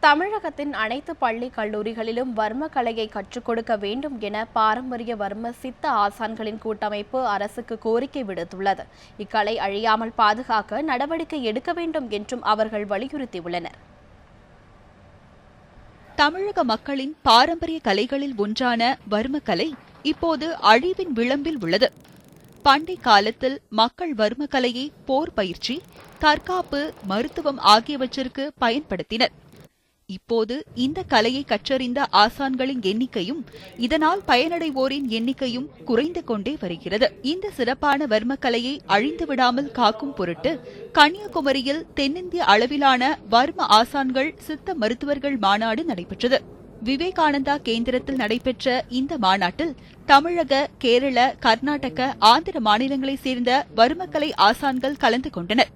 தமிழகத்தின் அனைத்து பள்ளி கல்லூரிகளிலும் வர்ம கலையை கற்றுக் கொடுக்க வேண்டும் என பாரம்பரிய வர்ம சித்த ஆசான்களின் கூட்டமைப்பு அரசுக்கு கோரிக்கை விடுத்துள்ளது. இக்கலை அழியாமல் பாதுகாக்க நடவடிக்கை எடுக்க வேண்டும் என்றும் அவர்கள் வலியுறுத்தியுள்ளனர். தமிழக மக்களின் பாரம்பரிய கலைகளில் ஒன்றான வர்மக்கலை இப்போது அழிவின் விளிம்பில் உள்ளது. பண்டை காலத்தில் மக்கள் வர்மக்கலையை போர் பயிற்சி, தற்காப்பு, மருத்துவம் ஆகியவற்றிற்கு பயன்படுத்தினர். இப்போது இந்த கலையை கற்றறிந்த ஆசான்களின் எண்ணிக்கையும் இதனால் பயனடைவோரின் எண்ணிக்கையும் குறைந்து கொண்டே வருகிறது. இந்த சிறப்பான வர்மக்கலையை அழிந்துவிடாமல் காக்கும் பொருட்டு கன்னியாகுமரியில் தென்னிந்திய அளவிலான வர்ம ஆசான்கள் சித்த மருத்துவர்கள் மாநாடு நடைபெற்றது. விவேகானந்தா கேந்திரத்தில் நடைபெற்ற இந்த மாநாட்டில் தமிழக, கேரள, கர்நாடக, ஆந்திர மாநிலங்களைச் சேர்ந்த வர்மக்கலை ஆசான்கள் கலந்து கொண்டனர்.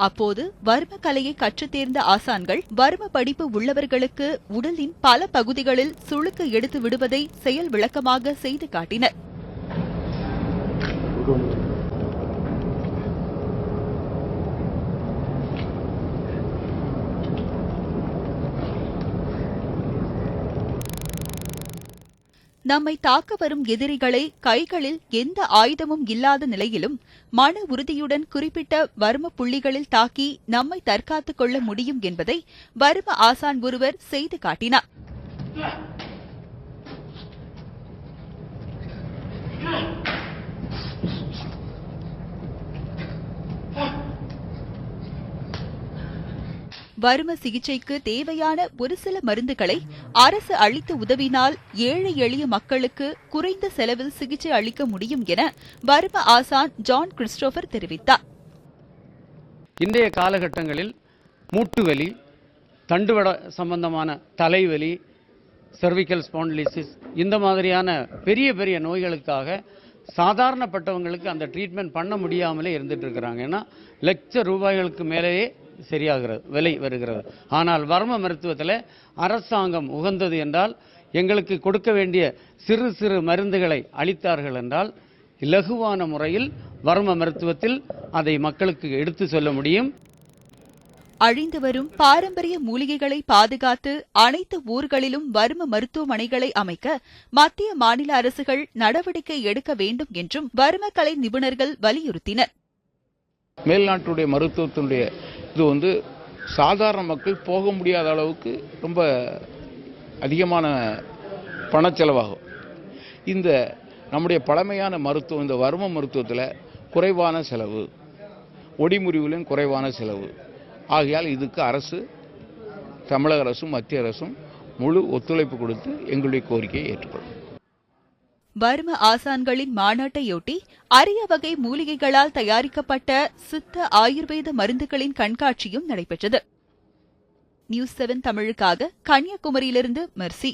அப்போது வர்ம கலையை கற்றுத் தேர்ந்த ஆசான்கள் வர்ம படிப்பு உள்ளவர்களுக்கு உடலின் பல பகுதிகளில் சுளுக்கு எடுத்து விடுவதை செயல் விளக்கமாக செய்து காட்டினர். நம்மை தாக்க வரும் எதிரிகளை கைகளில் எந்த ஆயுதமும் இல்லாத நிலையிலும் மன உறுதியுடன் குறிப்பிட்ட வர்ம புள்ளிகளில் தாக்கி நம்மை தற்காத்துக் கொள்ள முடியும் என்பதை வர்ம ஆசான் ஒருவர் செய்து காட்டினார். வர்ம சிகிச்சைக்கு தேவையான ஒரு சில மருந்துகளை அரசு அளித்து உதவினால் ஏழை எளிய மக்களுக்கு குறைந்த செலவில் சிகிச்சை அளிக்க முடியும் என வர்ம ஆசான் ஜான் கிறிஸ்டோபர் தெரிவித்தார். இன்றைய காலகட்டங்களில் மூட்டுவலி, தண்டுவட சம்பந்தமான தலைவலி, செர்விக்கல் ஸ்பாண்டிலிசிஸ் இந்த மாதிரியான பெரிய பெரிய நோய்களுக்காக சாதாரணப்பட்டவங்களுக்கு அந்த ட்ரீட்மெண்ட் பண்ண முடியாமலே இருந்துட்டு இருக்கிறாங்க. ஏன்னா லட்ச ரூபாய்களுக்கு மேலேயே சரியாகிறது, விலை வருகிறது. ஆனால் வர்ம மருத்துவத்தில் அரசாங்கம் உகந்தது என்றால் எங்களுக்கு கொடுக்க வேண்டிய சிறு சிறு மருந்துகளை அளித்தார்கள் என்றால் இலகுவான முறையில் வர்ம மருத்துவத்தில் அதை மக்களுக்கு எடுத்து சொல்ல முடியும். அழிந்து வரும் பாரம்பரிய மூலிகைகளை பாதுகாத்து அனைத்து ஊர்களிலும் வர்ம மருத்துவமனைகளை அமைக்க மத்திய, மாநில அரசுகள் நடவடிக்கை எடுக்க வேண்டும் என்றும் வர்மக்கலை நிபுணர்கள் வலியுறுத்தினர். மேல்நாட்டுடைய மருத்துவத்தினுடைய இது சாதாரண மக்கள் போக முடியாத அளவுக்கு ரொம்ப அதிகமான பணச்செலவாகும். இந்த நம்முடைய பழமையான மருத்துவம், இந்த வர்ம மருத்துவத்தில் குறைவான செலவு, ஒடிமுறிவிலும் குறைவான செலவு. ஆகையால் இதுக்கு அரசு, தமிழக அரசும் மத்திய அரசும் முழு ஒத்துழைப்பு கொடுத்து எங்களுடைய கோரிக்கையை ஏற்றுக்கொள்ளும். வர்ம ஆசான்களின் மாநாட்டையொட்டி அரிய வகை மூலிகைகளால் தயாரிக்கப்பட்ட சித்த ஆயுர்வேத மருந்துகளின் கண்காட்சியும் நடைபெற்றது. நியூஸ் 7 தமிழுக்காக கன்னியாகுமரியிலிருந்து மெர்சி.